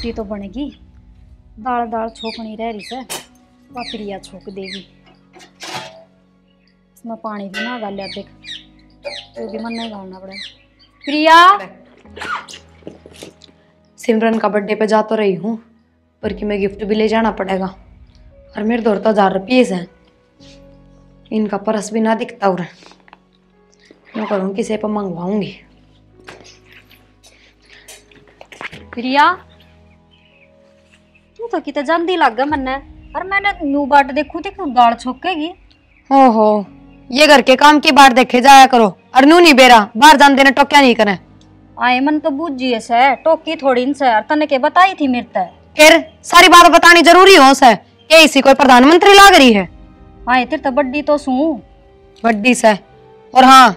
रोटी तो बनेगी, दाल दाल छोकनी रह रही से, प्रिया छोक देगी। इसमें पानी भी ना डाल देख, तो भी मन नहीं डालना पड़ेगा। प्रिया, सिमरन का बर्थडे पे जा तो रही हूँ, पर कि मैं गिफ्ट भी ले जाना पड़ेगा। और मेरे दौर तो 1000 रुपये हैं, इनका परस भी ना दिखता। और मैं करूँ किसी पर मंगवाऊंगी। प्रिया, तू तो कितना जल्दी लग गया मन्ने। और मैंने न्यू बाट देखू थी दाल छोकेगी। ओहो, ये घर के काम की बात देखे जाया करो। और नू नहीं बेरा बाहर जान देने टोक्या नहीं करे। आए मन तो बूझिए से टोकी थोड़ी से, और तने के बताई थी मेरे ते। फिर सारी बात बतानी जरूरी हो से? क्या इसी कोई प्रधानमंत्री लाग रही है? आए तेरे तो बड्डी तो सू बड्डी से। और हाँ,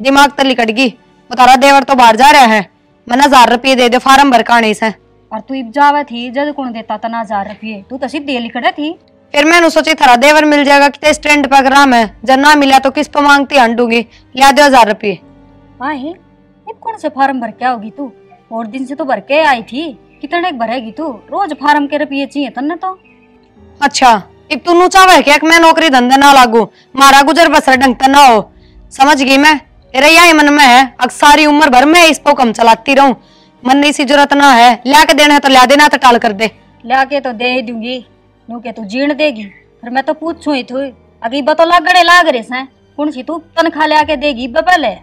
दिमाग तली कटगी। तारा देवर तो बाहर जा रहा है, मैंने 1000 रुपये दे दे फार्म भर काने से। और तू इब जावे थी जद कौन देता तना 1000 रुपये, तू तो सीधे लिखड़े थी। फिर मैंने सोची थारा देवर मिल जाएगा, कितने स्टैंड प्रोग्राम है, जब ना मिला तो किस पे मांगती हंडूंगी। लिया दो 1000 रुपये। आए अब कौन से फार्म भर के आओगी तू? और दिन से तो भर के आई थी, कितने भरेगी तू? रोज फार्म के रुपये चाहिए तन्ने तो। अच्छा, अब तू नू चाहे क्या मैं नौकरी धंधे ना लागू, मारा गुजर बसर ढंग ना हो? समझ गई मैं, तेरा यही मन में है अब सारी उम्र भर में इस कम चलाती रहूं। मन नहीं सी जरूरत ना है, लिया के देना है तो लिया देना, तो टाल कर दे। लिया के तो दे ही दूंगी, नू के तू जीण देगी। फिर मैं तो पूछू ही थी, अगी बतो लागड़े लाग रहे से कौन सी तू तनख्वाह लिया के देगी? पहले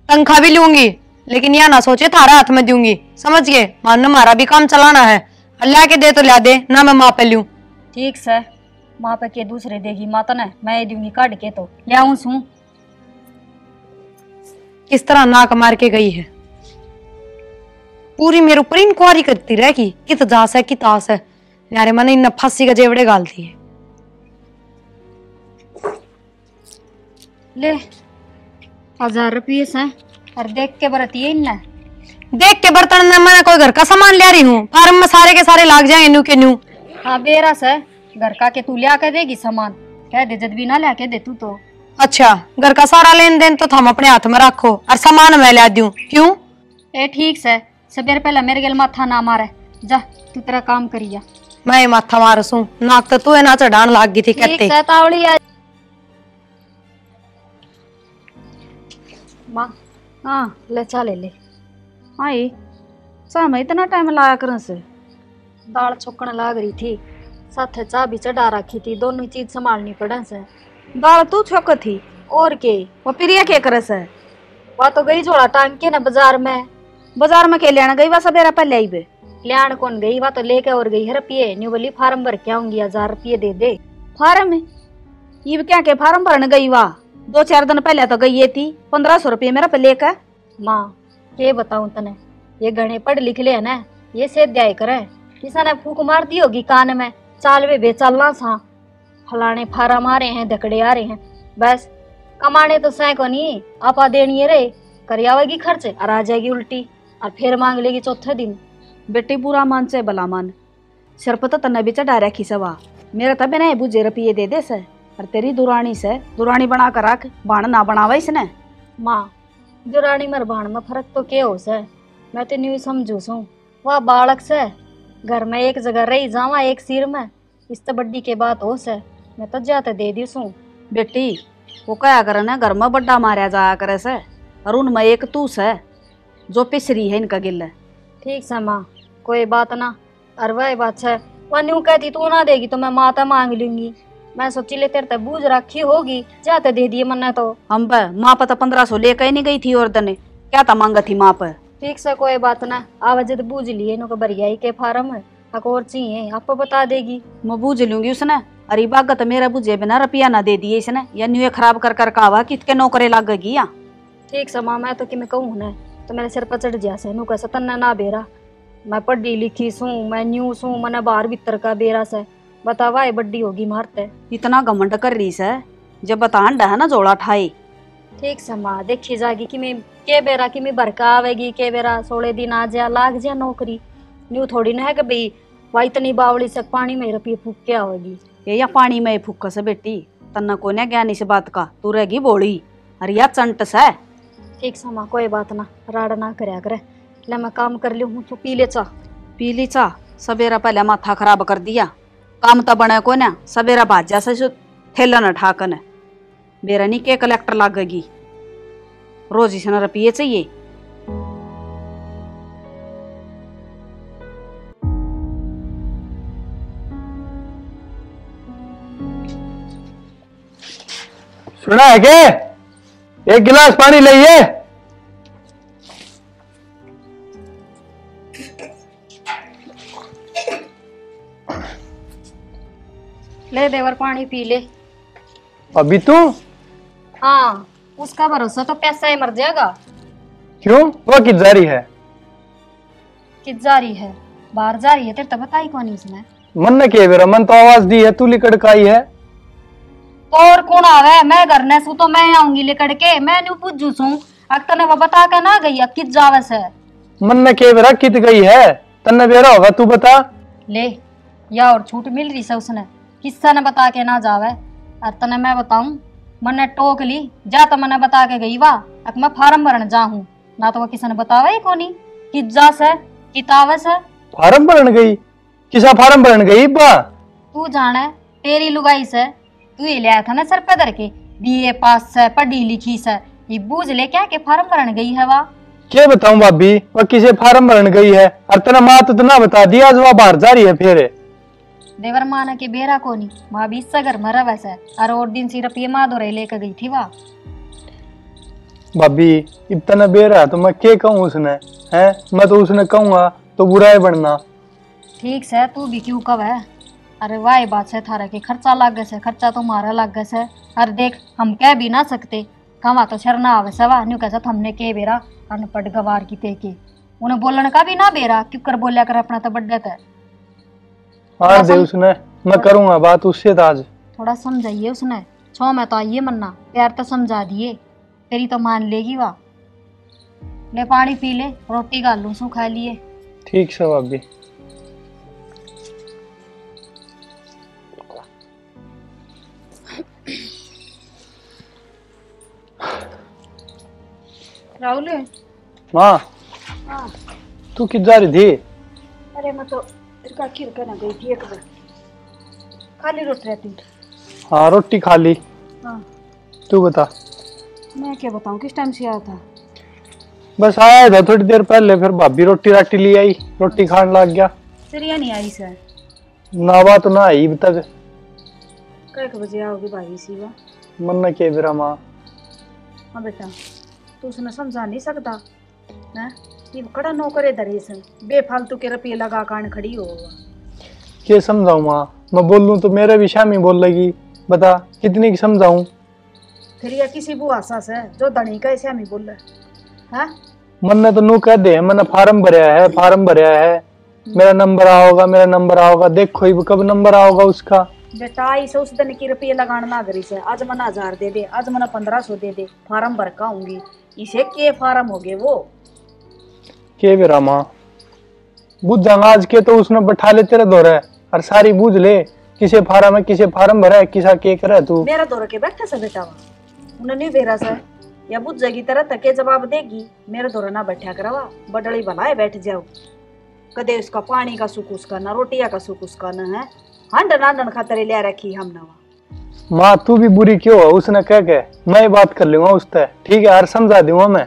तनख्वाह भी लूंगी, लेकिन यह ना सोचे थारा हाथ में दूंगी। समझ गए? मान हमारा भी काम चलाना है। लिया के दे तो लिया दे, ना मैं माँ पे लूं। ठीक से, माँ पे के दूसरे देगी माँ तो न मैं दूंगी काट के तो लियाऊं सू। किस तरह नाक मार के गई है, पूरी मेरे ऊपर इंक्वायरी करती रहेगी कित जास है कि तास है। यारे मैंने इन फांसी का जेवड़े गाल दिए। ले 1000 रुपये से, और देख के बरती है इन्ने। देख के बर्तन में मैं कोई घर का सामान ले रही हूँ, फार्म में सारे के सारे लाग जाएंगे न्यू के न्यू। हाँ बेरा से घर का के तू लिया के देगी सामान, कह दे जद भी ना लिया के दे तू तो। अच्छा, घर का सारा लेन देन तो थम अपने हाथ में रखो और सामान मैं ला दूं, क्यों? ए ठीक से, सबेर पहले मेरे गल माथा ना मारे, जा तू तेरा काम करिया। मैं माथा मारसू, नाक तो तू ना चढ़ान लाग गई थी कहते। ठीक से तावड़ी आ माँ। हाँ ले चा ले ले। हाँ ये मैं इतना टाइम लाया कर से, दाल छोकने लाग रही थी, साथ चाय भी चढ़ा रखी थी, दोनों चीज संभालनी पड़े से। दाल तू छोक थी और के वो प्रिया के करे से? वह तो गई झोला टांग के ना बाजार में के लेना गई, वह सवेरा पहले आई बे। लियान कौन गई, वह तो लेके और गई है रुपये। न्यू बोली फार्म भर के आऊंगी, 1000 रुपये दे दे। फार्म ये क्या के फार्म भरने गई? वाह 2-4 दिन पहले तो गई ये थी, 1500 रुपये मेरा पे लेकर। माँ ये बताऊं तने, ये गणे पढ़ लिख ले है ना, ये से द्याय करे। किसी ने फूक मार दी होगी कान में, चाल वे बेचालना सा, फलाने फार्म आ रहे हैं, धकड़े आ रहे हैं, बस कमाने तो सै को नहीं आपा देनी है रे। कर आवेगी खर्च और आ जाएगी उल्टी, और फिर मांग लेगी चौथे दिन। बेटी बुरा मान से भला मान, सिर पर तो तन्ने भी चढ़ा रखी सवा, मेरा तब ना बुझे रुपये दे दे से। और तेरी दुरानी से दुरानी बना कर रख, बाण ना बनावा इसने। माँ दुरानी मर बाण में फर्क तो क्या हो से? मैं तो न्यू समझू सू, वह बालक से घर में एक जगह रही जावा एक सिर में, इस तो बड्डी के बात हो से, मैं तो जाते दे दी सू। बेटी वो क्या करे ना, घर में बड्डा मारा जाया करे से, और उनमें एक तू से जो पिसरी है इनका गिल। ठीक से माँ, कोई बात ना। और वह बात है, वह न्यू कहती तू ना देगी तो मैं माता मांग लूंगी। मैं सोची ले तेरे तक बूझ रखी होगी, जाते दे दिए मन्ने तो। हम माँ पर तो 1500 लेकर ही नहीं गई थी, और दने क्या था मांगा थी माँ पर। ठीक से कोई बात ना, आवाज तो बूझ लिए नो बरियाई के फार्म और चाहिए आपको बता देगी। मैं बूझ लूंगी उसने। अरे बागत मेरा बुझे बिना रुपया ना दे दिए इसने, या न्यू खराब कर कर कावा कितके नौकरे लागेगी या। ठीक से माँ, मैं तो कि मैं कहूँ ना तो मेरे सिर पर चढ़ जा से, नु कैसे तन्ना ना बेरा। मैं पढ़ी लिखी सू, मैं न्यू सू, मैंने बाहर भीतर का बेरा से बतावा बड्डी होगी मारते। इतना घमंड कर रही से, जब बतान है ना जोड़ा ठाई। ठीक से माँ, देखी जाएगी कि मैं के बेरा कि मैं बरका आवेगी, के बेरा 16 दिन आ जा लाग जा नौकरी। न्यू थोड़ी ना है कि भाई वह इतनी बावली से पानी में रुपये फूक के आवेगी। ये या पानी में फूक से बेटी, तन्ना को ना ज्ञान इस बात का, तू रहेगी बोली। अरे या चंट से। ठीक से माँ, कोई बात ना, राड़ ना करया करे। ले मैं काम कर लूँ, तू पी ले चा। पी ली चा सवेरा पहले माथा खराब कर दिया। काम तो बने को ना सवेरा भाजा से थैला न ठाकन बेरा नहीं के कलेक्टर लागेगी रोज इस रुपये चाहिए। सुना है क्या? एक गिलास पानी लाइए। ले देवर पानी पी ले। अभी तू? हाँ, उसका भरोसा तो पैसा ही मर जाएगा। क्यों? वो किस जा रही है? किस जा रही है? बाहर जा रही है। तेरे तो बताई कौन उसने? मन ने किया मेरा मन तो आवाज दी है, तू लिकड़ का आई है। तो और कौन आवे? मैं घर ने सू तो मैं आऊंगी लेकड़ के। मैं न्यू पूछू सू अब तने वो बता के ना गई किस जावस है। मन ने किया मेरा कित गई है तन्ने बेरा होगा तू बता। ले या और छूट मिल रही से उसने किस्सा ने बता के ना जावे और तने मैं बताऊं मने टोक ली जा तो मने बता के गई वाह अब मैं फार्म भरने जाऊं ना तो वो किसी ने बतावा ही कोनी किस जास है कितावस है। फार्म भरन गई? किसा फार्म भरन गई बा? तू जाने तेरी लुगाई से तू ही लिया था ना सर पे धर के बीए पास से पढ़ी लिखी से ये बूझ ले क्या के फार्म भरन गई है वाह। क्या बताऊं भाभी वह किसे फार्म भरन गई है और तना माँ तो ना बता दिया आज वह बाहर जा रही है। फिर देवर माना के बेरा कोनी माँ भी इससे घर मरा वैसे और दिन सिर्फ ये माँ दोरे लेकर गई थी वाह। भाभी इतना बेरा है तो मैं क्या कहूँ उसने है? मैं तो उसने कहूंगा तो बुरा है बनना। ठीक से तू भी क्यों कब है? अरे वाह बात से थारा के खर्चा लग गए से खर्चा तो मारा लग गए से। अरे देख हम कह भी ना सकते कमा तो शरना आवे सवा न्यू कैसा हमने के बेरा अनपढ़ गवार की ते के उन्हें बोलने का भी ना बेरा क्यों कर बोलिया कर अपना तो बड्डे था। हाँ दे उसने मैं करूंगा बात उससे आज। थोड़ा समझाइए उसने छो में तो आइए मन्ना प्यार तो समझा दिए तेरी तो मान लेगी वाह। ले पानी पी ले रोटी गाल लूं सू खा लिए। ठीक से भाभी। राहुल माँ हाँ तू किस जा रही थी? अरे मैं तो तिरका खीर करना गई थी एक बार खाली रोटी रहती। हाँ रोटी खा ली। हाँ तू बता। मैं क्या बताऊँ किस टाइम से आया था? बस आया था थोड़ी देर पहले फिर भाभी रोटी राटी ले आई रोटी खाने लग गया। सिरिया नहीं आई सर? नावा तो ना आई अब तक। कई बजे आओगी भाई सी वा? मन न के मेरा माँ। हाँ बेटा तू उसने समझा नहीं सकता है ये कड़ा नौकरे धरे से बेफालतू के रुपये लगा कान खड़ी हो। क्या समझाऊं माँ? मैं बोल लूं तो मेरे भी शामी बोल लगी। बता कितनी की समझाऊं? फिर या किसी बुआ सास है जो धनी का ऐसे हमें बोल रहा है। मन ने तो नू कह दे मैंने फार्म भरया है मेरा नंबर आओगा मेरा नंबर आओगा। देखो ही कब नंबर आओगा उसका। बेटा इसे उस दिन की रुपये लगाना ना करी से आज मना 1000 दे दे आज मना 1500 दे दे फार्म भर का आऊंगी इसे के फार्म हो गए वो के बेरा माँ बुझ जाऊंगा आज के तो उसने बैठा ले तेरे दौरे और सारी बूझ ले किसे फार्म है किसे फार्म भरा है किसा के करे तू। मेरा दौरे के बैठा से बेटा वहाँ उन्हें नहीं बेरा से या बुझ जाएगी तरह तके जवाब देगी मेरे दौरे ना बैठा करवा बडड़ी भलाए बैठ जाओ कदे उसका पानी का सुख उसका ना रोटिया का सुख उसका न है हंड नांदन खातर ले रखी हम नवा। माँ तू भी बुरी क्यों है? उसने कह के मैं बात कर लूंगा उससे ठीक है यार समझा दूंगा मैं।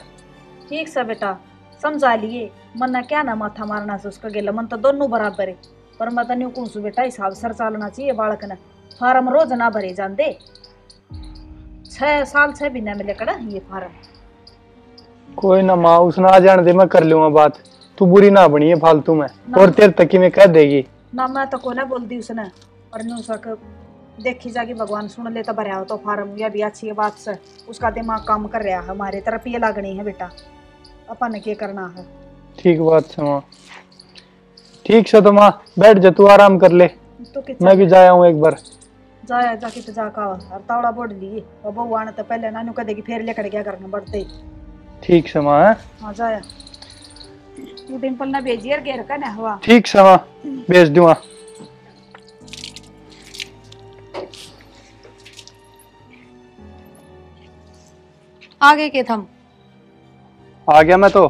ठीक सा बेटा समझा लिए मन ना क्या ना माथा मारना से उसका गेला मन तो दोनों बराबर है पर मैं तो कौन सु बेटा हिसाब सर चलना चाहिए बालक ने फार्म रोज ना भरे जाते 6 साल 6 महीने में लेकर ये फार्म। कोई ना माँ उसने आ जाने दे मैं कर लूंगा बात। तू बुरी ना बनी है फालतू में और तेरे तक की मैं कह देगी ना मैं तो को ना बोल दी उसने और न्यू सक देखी जाके भगवान सुन ले तो भरया हो तो फार्म या भी अच्छी बात से उसका दिमाग काम कर रहा है हमारे तरफ ये लागनी है बेटा अपन ने क्या करना है। ठीक बात है माँ। ठीक से तो माँ बैठ जा तू आराम कर ले तो मैं भी जाया हूँ एक बार। जाया जाके तो जाका और तावड़ा बोड़ लिए और बहू आने तो पहले नानू कह देगी फिर लेकर क्या करना बढ़ते ही। ठीक से माँ। हाँ जाया तू डिम्पल ना भेजिए घेर का ना हवा। ठीक से माँ भेज दूंगा। आगे के थम आ गया मैं तो।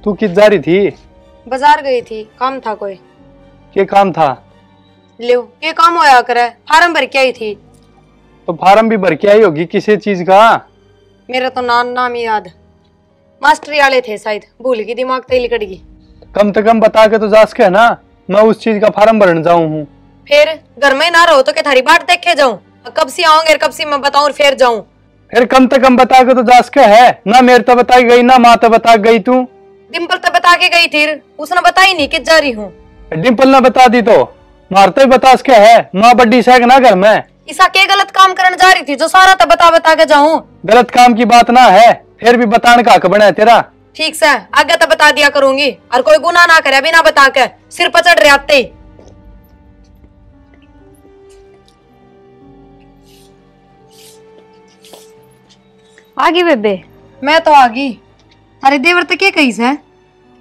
तू किस जा रही थी? बाजार गई थी, काम था कोई। के काम था? लो ये काम होया करे, फार्म भर के आई थी। तो फार्म भी भर के आई होगी, किसी चीज का? मेरा तो नाम ही याद, मास्टरी वाले थे शायद, भूल गई, दिमाग तो लिकट गई। कम से कम बता के तो जास के ना, मैं उस चीज का फार्म भरने जाऊं हूँ। फिर घर में ना रहो तो क्या थारी बाट देखे जाऊं? कब से आऊंगे, कब से मैं बताऊं फिर जाऊं? फिर कम से कम बता के तो जास के है ना, मेरे तो बता गई ना, माँ तो बता गई। तू डिम्पल तो बता के गई थी, उसने बताई नहीं कि जा रही हूँ। डिम्पल ने बता दी तो मारते बता के है, माँ बड्डी सैक ना घर में। ईसा के गलत काम करने जा रही थी जो सारा तो बता के जाऊं? गलत काम की बात ना है, फिर भी बताने का हक बना है तेरा। ठीक से आगे तो बता दिया करूंगी, और कोई गुनाह ना करे बिना बता के, सिर पर चढ़ रहे आते ही। आगी बेबे? मैं तो आ गई। अरे देवर तो क्या कही से?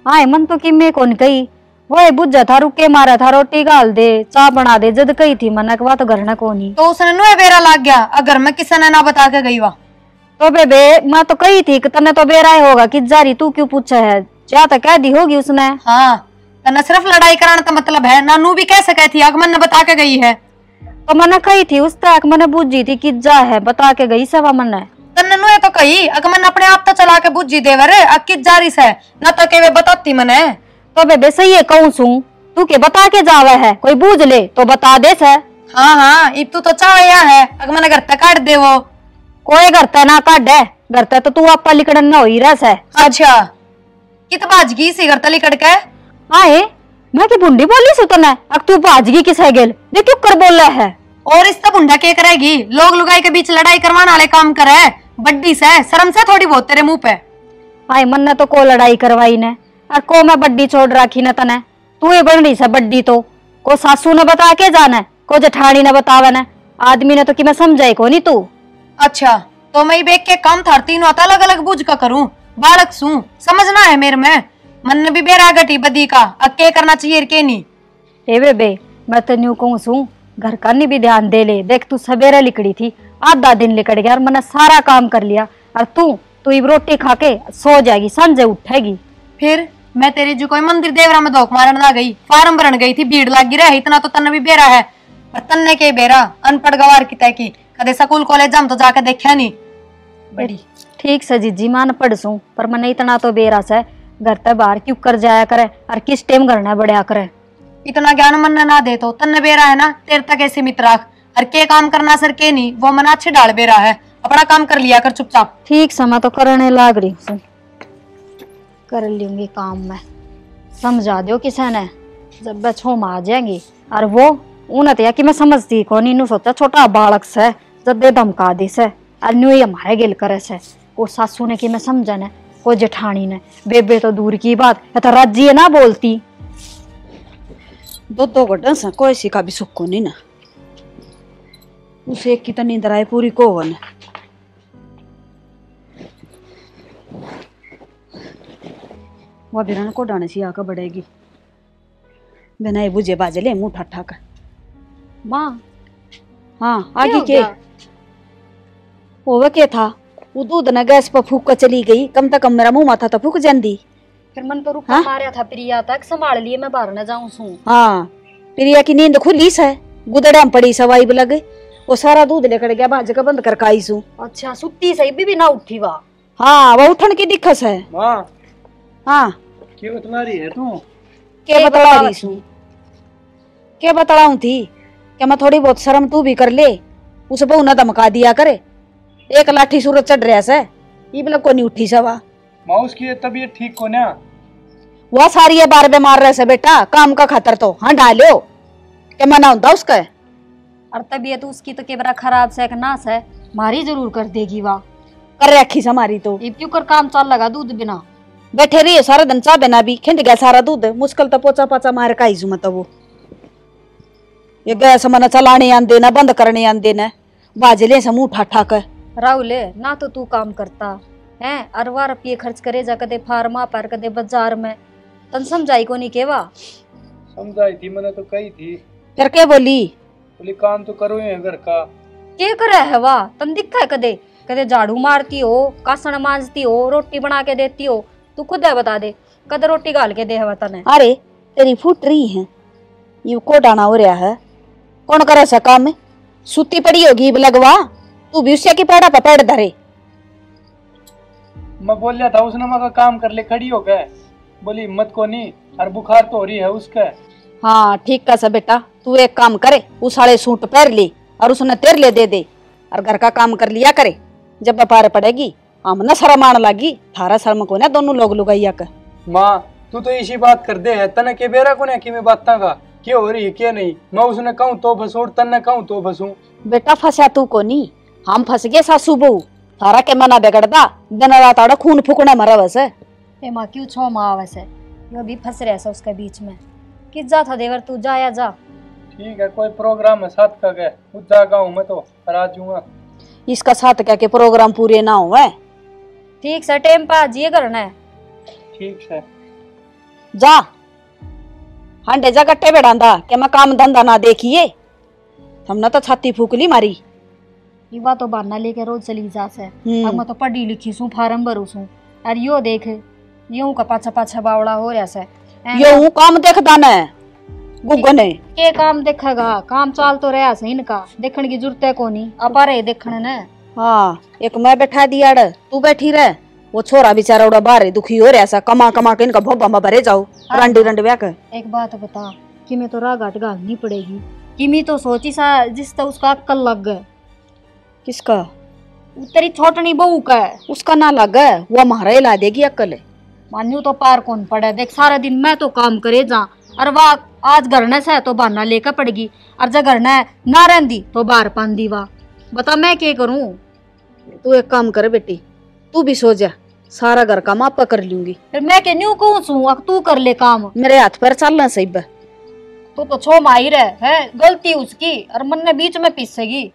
हाँ मन तो कि मैं कौन कही, वो बुझा था, रुके मारा था, रोटी गाल दे, चाय बना दे, जद कही थी मन के बात घर न कोनी। तो उसने नुए बेरा लाग गया, अगर मैं किसी ने ना बता के गई वा तो बेबे मैं तो कही थी कि तने तो बेरा होगा कि जारी, तू क्यों पूछा है? क्या तो कह दी होगी उसने। हाँ तने सिर्फ लड़ाई कराना तो मतलब है ना, नू भी कह सके थी अगमन ने बता के गई है। तो मैंने कही थी उस तक मैंने बुझी थी कि जा है, बता के गई सवा मन है। तन्ने नुए तो कही अगमन अपने आप तो चला के बुझी देवर अकित जारी से न तो के वे बताती मने। तो बेबे सही है कहूँ सू, तू के बता के जावा है, कोई बूझ ले तो बता दे से। हाँ इब तू तो चावया है, अगमन घर तक काट दे वो। कोई घर ना काट है, घर तो तू आपा लिकड़न ना हो ही रह से। अच्छा कित भाजगी सी घर तली कड़के? आए मैं की बुंडी बोली सु तने, अब तू भाजगी किस है गेल, देख क्यों कर बोल रहा है। और इस तब बुंडा के करेगी, लोग लुगाई के बीच लड़ाई करवाने वाले काम करे, बड्डी से शर्म से थोड़ी बहुत तेरे मुंह पे। आए मन ने तो को लड़ाई करवाई ने, और को मैं बड्डी छोड़ रखी न तने, तू ही बन रही से बड्डी तो। को सासू ने बता के जाना, को जेठानी ने बतावे ने, आदमी ने तो कि मैं समझाई को नहीं तू। अच्छा तो मैं बेक के काम थार तीनों अलग अलग बुझ का करूं, बालक सू समझना है मेरे में, मन ने भी बेरा गटी बदी का अक्के करना चाहिए के नहीं। ए बेबे मैं तो न्यू कहूँ सू, घर का नहीं भी ध्यान दे ले, देख तू सवेरे लिकड़ी थी, आधा दिन लिकड़ गया और मैंने सारा काम कर लिया, और तू इब रोटी खा के सो जाएगी, संजय उठेगी। फिर मैं तेरे जो कोई मंदिर देवरा में धोख मारन ना गई, फार्म भरन गई थी, भीड़ लगी रहे, इतना तो तन्ने भी बेरा है, पर तन्ने के बेरा अनपढ़ गवार की तय की, कदे स्कूल कॉलेज हम तो जाके देखा नहीं। बड़ी ठीक से जीजी मान पढ़ सू, पर मैंने इतना तो बेरा से घर तक बाहर क्यों कर जाया करे, और किस टाइम घर न बढ़िया करे। इतना ज्ञान मन ना दे तो तन्ने बेरा है ना, तेरे तक ऐसे मित्र राख, और के काम करना सर के नहीं, वो मन अच्छे डाल बेरा है, अपना काम कर लिया कर चुपचाप। ठीक समय तो करने लाग रही हूँ, कर लूंगी काम में, समझा दो किसी ने, जब मैं छो आ जाएंगी। और वो उन्हें तो कि मैं समझती को नहीं, सोचा छोटा बालक से जब दे धमका दी से, और न्यू ही हमारे गिल करे से, वो सासू ने कि मैं समझा ने, वो जेठानी ने, बेबे तो दूर की बात, तो राजी है ना बोलती। दो घटन सा कोई सी का भी सुख को नहीं ना, उसे एक की तो नींद आए पूरी को वन। वह बिरान को डाने सी आकर बढ़ेगी, बिना बुझे बाजले मुंह ठा कर। माँ हाँ आगे के वो क्या था, वो दूध न गैस पर फूक कर चली गई, कम से कम मेरा मुंह माथा तो फूक जाती। फिर मन तो रुका मारा था, प्रिया तक संभाल लिए, मैं बाहर न जाऊं सू। हाँ प्रिया की नींद खुली से, गुदड़े में पड़ी सवाई भी लगे, वो सारा दूध लेकर गया, बाज का बंद कर काई सू। अच्छा सुती सही भी ना उठी वा। हाँ वो उठन की दिक्कत है। माँ हाँ क्यों बता रही है तू? क्या बता रही सू, क्या बतलाऊं थी, क्या मैं थोड़ी बहुत शर्म तू भी कर ले, उसे बहु न धमका दिया करे, एक लाठी सूरज चढ़ रहा से, ये मतलब को नहीं उठी सवा। माँ उसकी तबीयत ठीक को ना, वह सारी ये बार मार रहे से बेटा, काम का खातर तो हाँ डालो, क्या मना होता उसका। और तबीयत उसकी तो केवरा खराब से नाश है, मारी जरूर कर देगी वाह, कर रखी से हमारी तो। ये क्यों कर काम चल लगा दूध बिना, बैठे रही सारा दिन, चाह बिना भी खिंड गया सारा दूध, मुश्किल तो पोचा पाचा मार का ही मतलब वो ये गैस मन चलाने आंदे ना, बंद करने आंदे ना, बाजले से मुंह ठा ठा कर। राहुल ना तो तू काम करता है, अरवा रुपये खर्च करे जा, कदे फार्मा पर कदे बाजार में, तन समझाई को नहीं केवा। समझाई थी मैंने तो कही थी, फिर क्या बोली काम तो करो ही घर का। के करे है वाह, तन दिखता है कदे कदे झाड़ू मारती हो, कासन मांजती हो, रोटी बना के देती हो, तू खुद है बता दे, कद रोटी गाल के दे हवा तने। अरे तेरी फूट रही है, ये को डाना हो रहा है, कौन करे सा काम में? सुती पड़ी होगी लगवा, तू भी उससे की पेड़ा पे पेड़ धरे। मैं बोल लिया था उसने मगर काम कर ले, खड़ी हो गए, बोली हिम्मत को नहीं, और बुखार तो हो रही है उसका। हाँ ठीक का सा बेटा, तू एक काम करे, उस साले सूट पहन ले और उसने तेर ले दे और घर का काम कर लिया करे। जब व्यापार पड़ेगी हम न शर्म आने लगी, थारा शर्म को ना दोनों लोग लुगाइया का। माँ तू तो इसी बात कर दे है, तने के बेरा को कि मैं बात का क्या हो रही है क्या नहीं, मैं उसने कहूँ तो फंसू, तने कहूँ तो फंसू। बेटा फंसा तू को नहीं, हम फंस गए सासू बहू, थारा के मना बिगड़दा, दिन रात आड़ा खून फूकना मरा वैसे। ए माँ क्यों छो माँ वैसे, यो भी फंस रहा है उसके बीच में। किस जा था देवर, तू जा या जा। ठीक है, कोई प्रोग्राम है साथ का गए, कुछ जागा हूँ मैं तो आ जाऊंगा। इसका साथ क्या के प्रोग्राम पूरे ना हुए। ठीक से टाइम पे आजिए करना है। ठीक है जा हंडे जा गट्टे बैठांदा के मैं काम धंधा ना देखिए, हमने तो छाती फूक ली मारी। ये बात तो बहाना लेके रोज चली जा से। अब मैं तो पढ़ी लिखी सू, फार्म भरू सू, और यो देख यूं का पाछा पाछा बावड़ा हो रहा से। यो काम देखदा न गुगने के काम देखेगा, काम चाल तो रहा से इनका, देखने की जरूरत है कोनी, अपा रहे देखने ने। हाँ एक मैं बैठा दिया, तू बैठी रह, वो छोरा बेचारा उड़ा बाहर दुखी हो रहा सा, कमा कमा के इनका भोबा में भरे जाओ रंडी रंड ब्याह कर। एक बात बता कि मैं तो राह घाट घालनी पड़ेगी कि मैं तो सोची सा जिस तो उसका अक्कल लग गए। किसका? तेरी छोटनी बहू का है। उसका ना लग गए, वो हमारा ला देगी अक्कल। मान्यू तो पार कौन पड़े, देख सारा दिन मैं तो काम करे जा, और वाह आज घर से तो बहाना लेकर पड़ेगी, और जब घर ना रहती तो बाहर पांदी वाह। बता मैं क्या करूं? तू एक काम कर बेटी, तू भी सो जा, सारा घर का मापा कर लूंगी। फिर मैं के न्यू कहूं सू, अब तू कर ले काम, मेरे हाथ पैर चलना सही। तू तो छो माही रहे है, गलती उसकी और मन ने बीच में पीसेगी।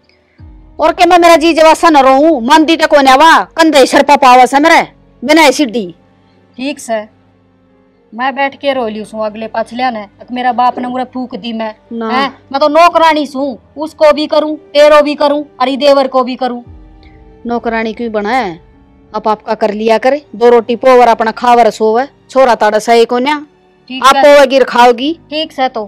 और के मैं मेरा जी जवासा न रहूं, मंदी तक कोने वा कंधे सर पर पावा से मेरे बिना सीढ़ी। ठीक से मैं बैठ के रो ली सू अगले पाछलिया ने, मेरा बाप ने मुझे फूक दी। मैं तो नौकरानी सू, उसको भी करूं, तेरो भी करूं, अरे देवर को भी करूं। नौकरानी क्यों बना है? अब आपका कर लिया करे, दो रोटी पोवर अपना खावर सोवे, छोरा ताड़ा सही को न्या आप पोवेगी खाओगी। ठीक से तो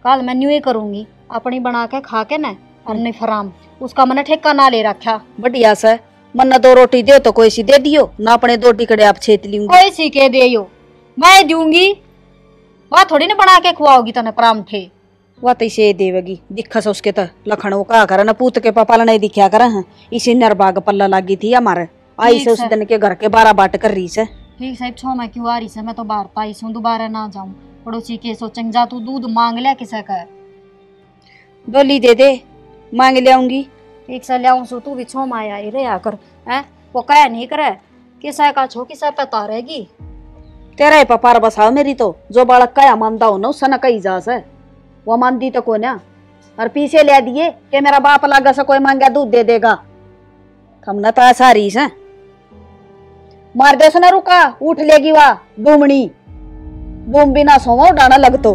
कल मैं न्यू ही करूंगी, अपनी बना के खा के न अपने फराम, उसका मैंने ठेका ना ले रखा। बढ़िया से मन दो रोटी दे तो कोई सी दे दियो ना, अपने दो टिकड़े आप छेत लूंगी। कोई सी के दियो मैं दूंगी, वह थोड़ी ना बना के खुआओगी तने परांठे। वह तो इसे देवेगी, दिखा से उसके तो लखन वो कहा करे ना, पूत के पापा नहीं दिखा करे हैं, इसी नरबाग पल्ला लगी थी हमारे आई से उस दिन के घर के 12 बाट कर रही से। ठीक साहब छो मैं क्यों आ रही से, मैं तो बाहर पाई हूँ, दोबारा ना जाऊं। पड़ोसी के सोचेंगे जा तू दूध मांग लिया किसे का, डोली दे दे मांग ले आऊंगी। एक से लियाऊं सो तू भी छो माया रे आकर है, वो कह नहीं करे किसा का छो किसा पता रहेगी। तेरा ही पपार बसाओ मेरी तो, जो बालक का मानदा हो ना उससे न कही जा से, वो मानदी तो को ना, और पीछे ले दिए कि मेरा बाप लागा से कोई मांगा दूध दे देगा, हमने तो ऐसा रही से मार दे सुना रुका उठ लेगी वा डूमनी, डूम बिना सोवो डाना लगतो।